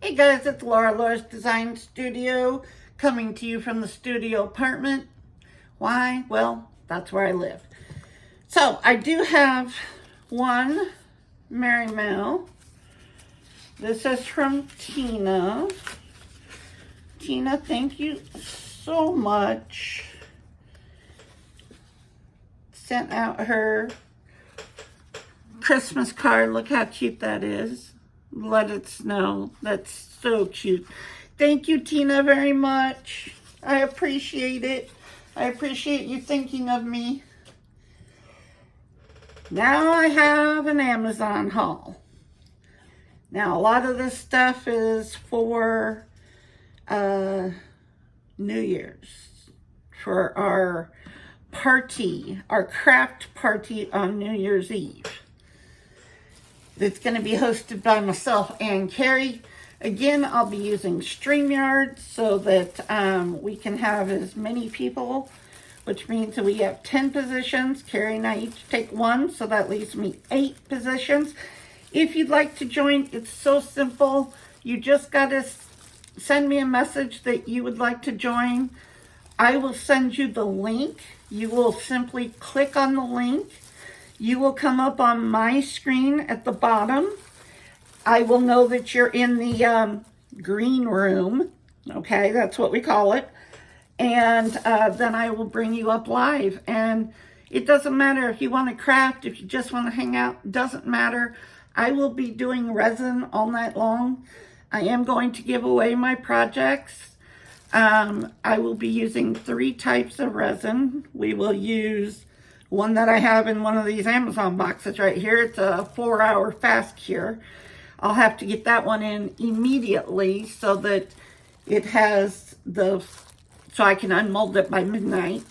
Hey guys, it's Laura's Design Studio, coming to you from the studio apartment. Why? Well, that's where I live. So I do have one Merry Mail. This is from Tina. Tina, thank you so much. Sent out her Christmas card. Look how cute that is. Let it snow. That's so cute. Thank you, Tina, very much. I appreciate it. I appreciate you thinking of me. Now I have an Amazon haul. Now, a lot of this stuff is for New Year's, for our party, our craft party on New Year's Eve. It's going to be hosted by myself and Carrie. Again, I'll be using StreamYard so that we can have as many people, which means that we have 10 positions. Carrie and I each take one, so that leaves me 8 positions. If you'd like to join, it's so simple. You just got to send me a message that you would like to join. I will send you the link. You will simply click on the link. You will come up on my screen at the bottom. I will know that you're in the green room. Okay, that's what we call it. And then I will bring you up live. And it doesn't matter if you want to craft, if you just want to hang out, it doesn't matter. I will be doing resin all night long. I am going to give away my projects. I will be using 3 types of resin. We will use one that I have in one of these Amazon boxes right here. It's a 4-hour fast cure. I'll have to get that one in immediately so that it has so I can unmold it by midnight.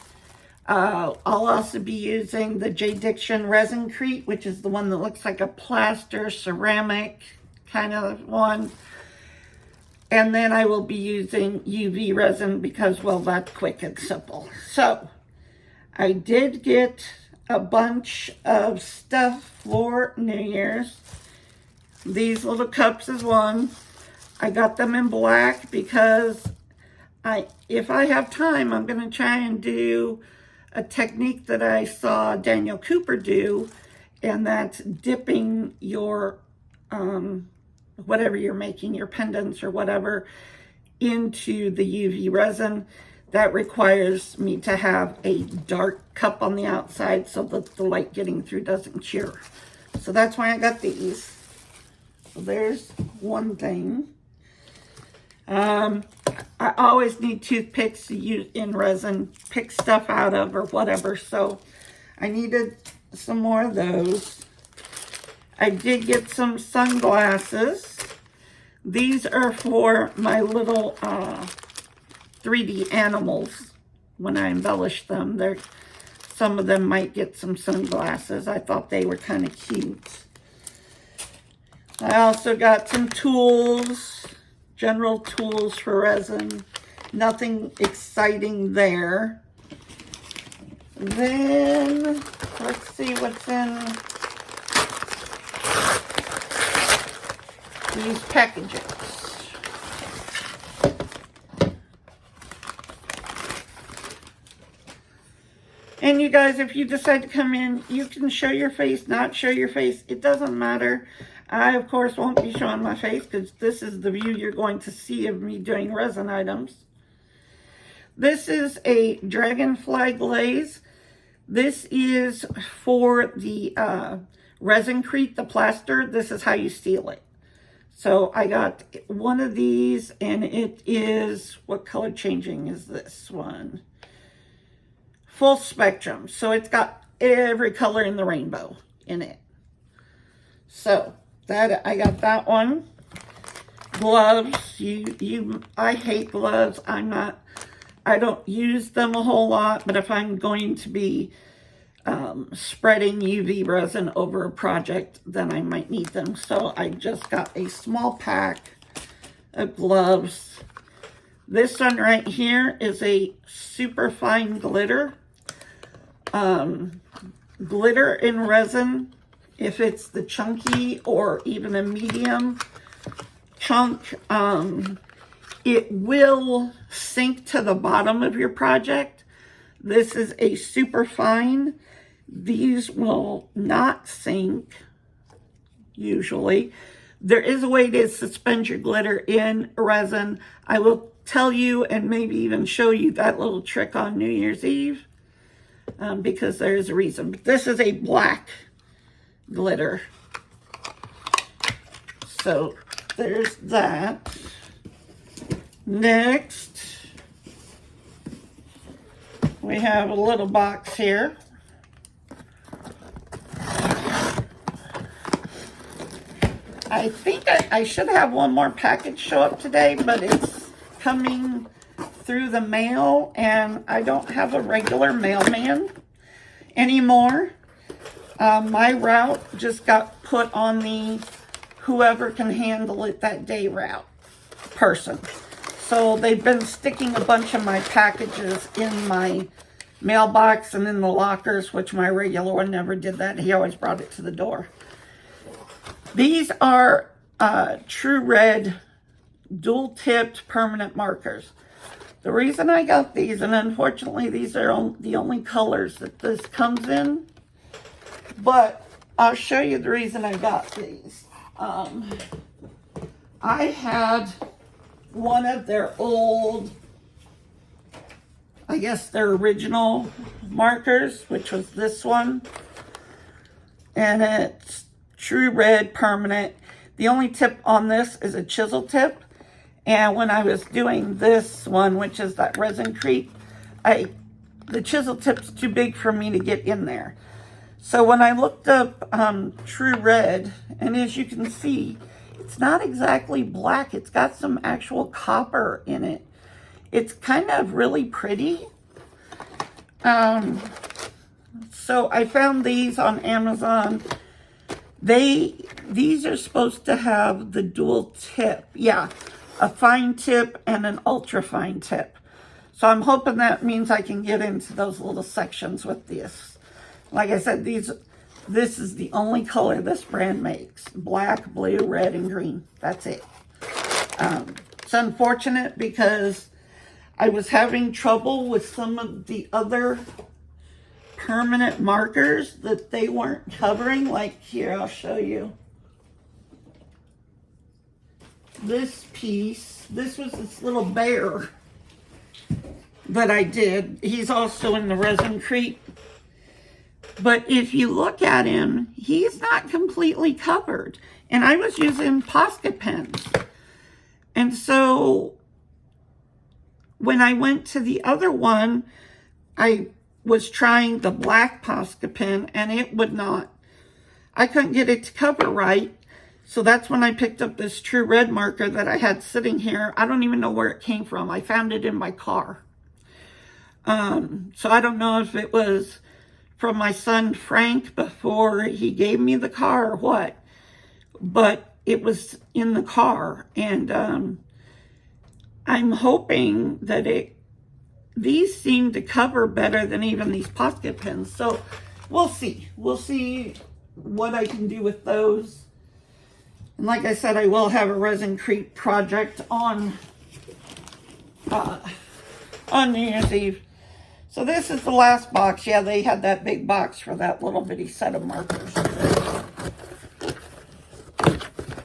I'll also be using the J. Diction Resin-Crete, which is the one that looks like a plaster ceramic kind of one. And then I will be using UV resin because, well, that's quick and simple. So I did get a bunch of stuff for New Year's. These little cups is one. I got them in black because if I have time, I'm going to try and do a technique that I saw Daniel Cooper do, and that's dipping your, whatever you're making, your pendants or whatever, into the UV resin. That requires me to have a dark cup on the outside so that the light getting through doesn't cure. So that's why I got these. So there's one thing. I always need toothpicks to use in resin, pick stuff out of or whatever. So I needed some more of those. I did get some sunglasses. These are for my little 3D animals. When I embellish them, some of them might get some sunglasses. I thought they were kind of cute. I also got some tools, general tools for resin. Nothing exciting there. Then let's see what's in these packages. And you guys, if you decide to come in, you can show your face, not show your face. It doesn't matter. I, of course, won't be showing my face because this is the view you're going to see of me doing resin items. This is a dragonfly glaze. This is for the Resin-Crete, the plaster. This is how you seal it. So I got one of these, and it is, what color changing is this one? Full spectrum. So it's got every color in the rainbow in it. So that I got that one. Gloves. I hate gloves. I don't use them a whole lot, but if I'm going to be spreading UV resin over a project, then I might need them. So I just got a small pack of gloves. This one right here is a super fine glitter. Glitter in resin, if it's the chunky or even a medium, chunk, it will sink to the bottom of your project. This is a super fine. These will not sink, usually. There is a way to suspend your glitter in resin. I will tell you and maybe even show you that little trick on New Year's Eve, because there is a reason. But this is a black glitter. So there's that. Next, we have a little box here. I think I should have one more package show up today, but it's coming through the mail, and I don't have a regular mailman anymore. My route just got put on the whoever can handle it that day route person. So they've been sticking a bunch of my packages in my mailbox and in the lockers, which my regular one never did that. He always brought it to the door. These are True Red dual-tipped permanent markers. The reason I got these, and unfortunately these are the only colors that this comes in, but I'll show you the reason I got these. I had one of their old, I guess their original markers, which was this one, and it's True Red permanent. The only tip on this is a chisel tip, and when I was doing this one, which is that Resin-Crete, the chisel tip's too big for me to get in there. So when I looked up True Red, and as you can see, it's not exactly black. It's got some actual copper in it. It's kind of really pretty. So I found these on Amazon. These are supposed to have the dual tip. Yeah, a fine tip and an ultra fine tip. So I'm hoping that means I can get into those little sections with this. Like I said, this is the only color this brand makes. Black, blue, red, and green. That's it. It's unfortunate because I was having trouble with some of the other permanent markers that they weren't covering. Like here, I'll show you. This piece, this was this little bear that I did. He's also in the Resin-Crete. But if you look at him, he's not completely covered. And I was using Posca pens. And so when I went to the other one, I was trying the black Posca pen, and it would not. I couldn't get it to cover right. So that's when I picked up this True Red marker that I had sitting here. I don't even know where it came from. I found it in my car. So I don't know if it was from my son Frank before he gave me the car or what. But it was in the car. And I'm hoping that these seem to cover better than even these Posca pens. So we'll see. We'll see what I can do with those. And like I said, I will have a Resin-Crete project on New Year's Eve. So this is the last box. Yeah, they had that big box for that little bitty set of markers.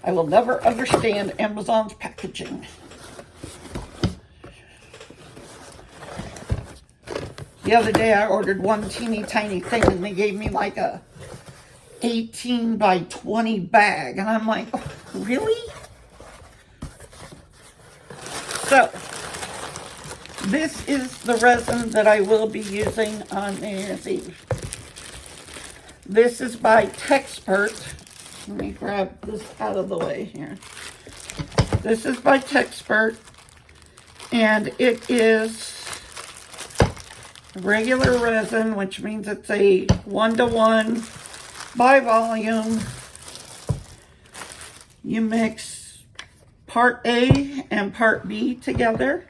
I will never understand Amazon's packaging. The other day I ordered one teeny tiny thing and they gave me like a 18 by 20 bag. And I'm like, oh, really? So, this is the resin that I will be using on New Year's Eve. This is by Texpert. Let me grab this out of the way here. This is by Texpert, and it is regular resin, which means it's a 1-to-1 by volume. You mix part A and part B together.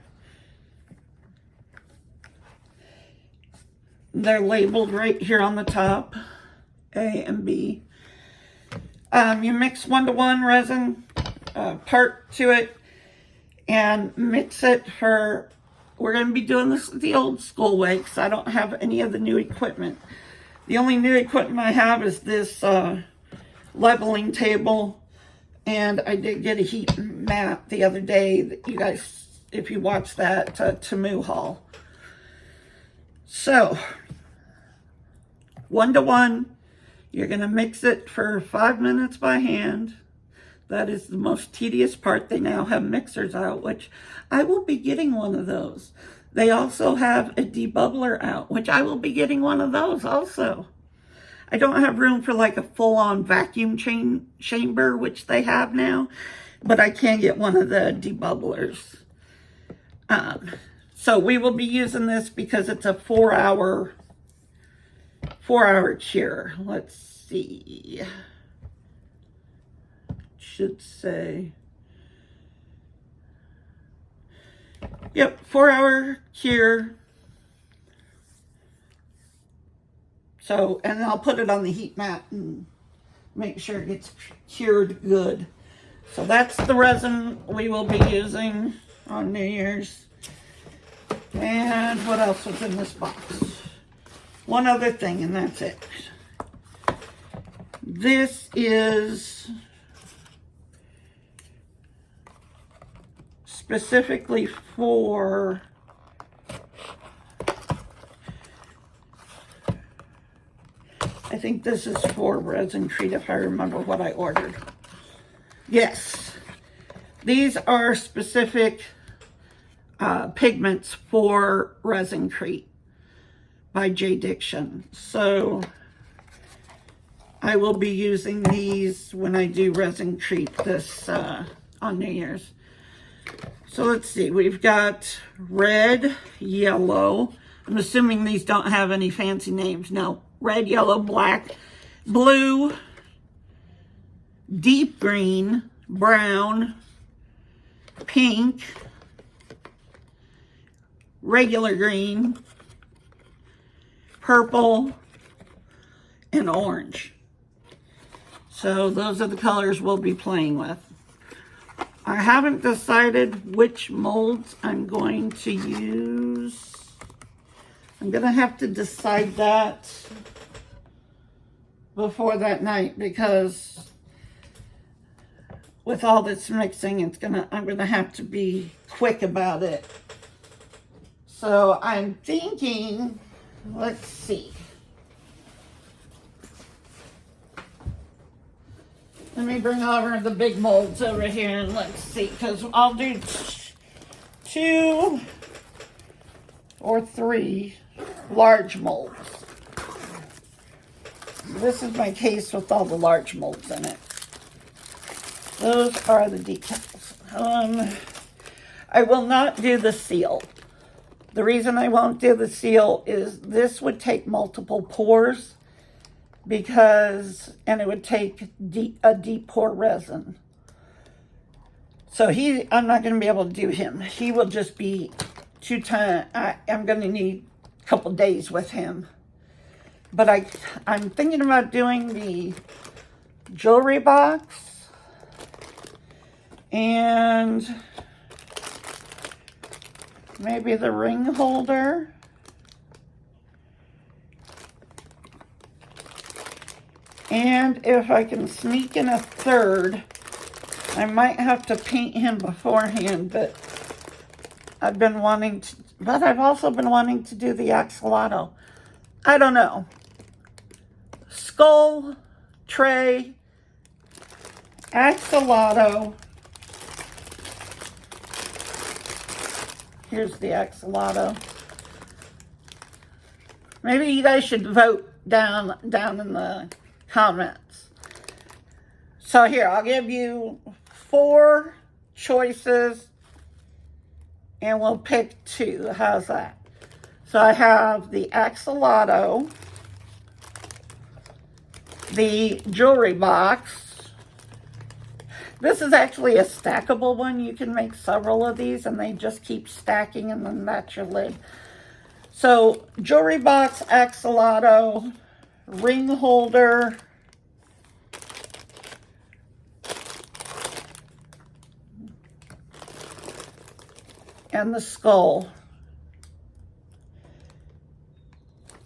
They're labeled right here on the top, A and B. You mix 1-to-1 resin part to it and mix it for, we're going to be doing this the old school way because I don't have any of the new equipment. The only new equipment I have is this leveling table, and I did get a heat mat the other day that you guys, if you watch that, Temu haul. So 1 to 1, you're going to mix it for 5 minutes by hand. That is the most tedious part. They now have mixers out, which I will be getting one of those. They also have a debubbler out, which I will be getting one of those also. I don't have room for like a full-on vacuum chamber, which they have now, but I can get one of the debubblers. So we will be using this because it's a 4-hour cure. Let's see. Should say, yep, 4-hour cure. So, and I'll put it on the heat mat and make sure it gets cured good. So that's the resin we will be using on New Year's. And what else was in this box? One other thing, and that's it. This is specifically for I think this is for Resin Treat, if I remember what I ordered. Yes, these are specific pigments for Resin Treat by J. Diction. So I will be using these when I do Resin Treat this on New Year's. So let's see, we've got red, yellow. I'm assuming these don't have any fancy names. No, red, yellow, black, blue, deep green, brown, pink, regular green, purple, and orange. So those are the colors we'll be playing with. I haven't decided which molds I'm going to use. I'm going to have to decide that before that night because with all this mixing, I'm going to have to be quick about it. So I'm thinking, let's see. Let me bring over the big molds over here and let's see, because I'll do 2 or 3 large molds. This is my case with all the large molds in it. Those are the decals. I will not do the seal. The reason I won't do the seal is this would take multiple pours and it would take a deep pour resin. So I'm not going to be able to do him. He will just be 2 times. I'm going to need a couple days with him. But I'm thinking about doing the jewelry box and maybe the ring holder. And if I can sneak in a third, I might have to paint him beforehand, but I've also been wanting to do the axolotl. I don't know. Skull, tray, axolotl. Here's the axolotl. Maybe you guys should vote down in the comments. So here, I'll give you 4 choices and we'll pick 2. How's that? So I have the axolotl, the jewelry box. This is actually a stackable one. You can make several of these and they just keep stacking and then that's your lid. So jewelry box, axolotl, ring holder, and the skull.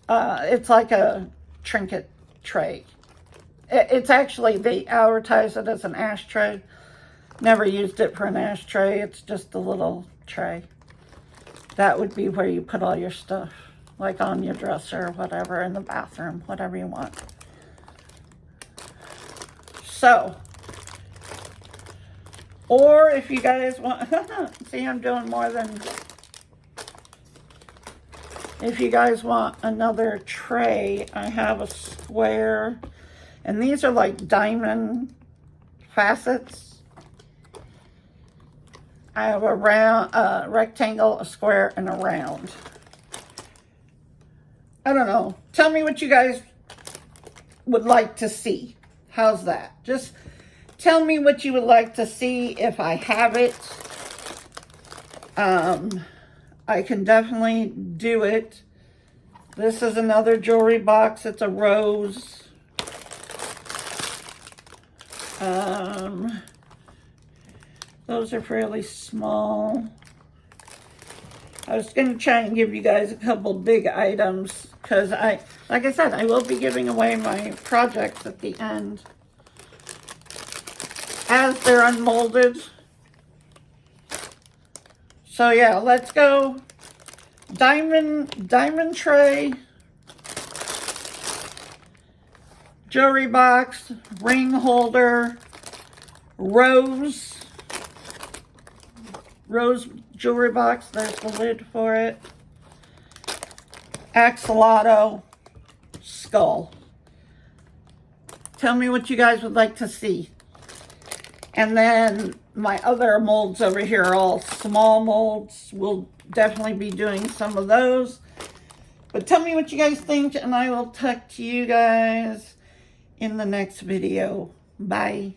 It's like a trinket tray. It's actually, they advertise it as an ashtray. Never used it for an ashtray. It's just a little tray. That would be where you put all your stuff, like on your dresser or whatever, in the bathroom, whatever you want. So, or if you guys want, see, I'm doing more than, if you guys want another tray, I have a square, and these are like diamond facets. I have a round, rectangle, a square, and a round. I don't know. Tell me what you guys would like to see. How's that? Just tell me what you would like to see if I have it. I can definitely do it. This is another jewelry box. It's a rose. Those are fairly small. I was going to try and give you guys a couple big items because like I said, I will be giving away my projects at the end as they're unmolded. So yeah, let's go. Diamond tray, jewelry box, ring holder, rose jewelry box, there's the lid for it, axolotl, skull. Tell me what you guys would like to see. And then my other molds over here are all small molds. We'll definitely be doing some of those. But tell me what you guys think, and I will talk to you guys in the next video. Bye.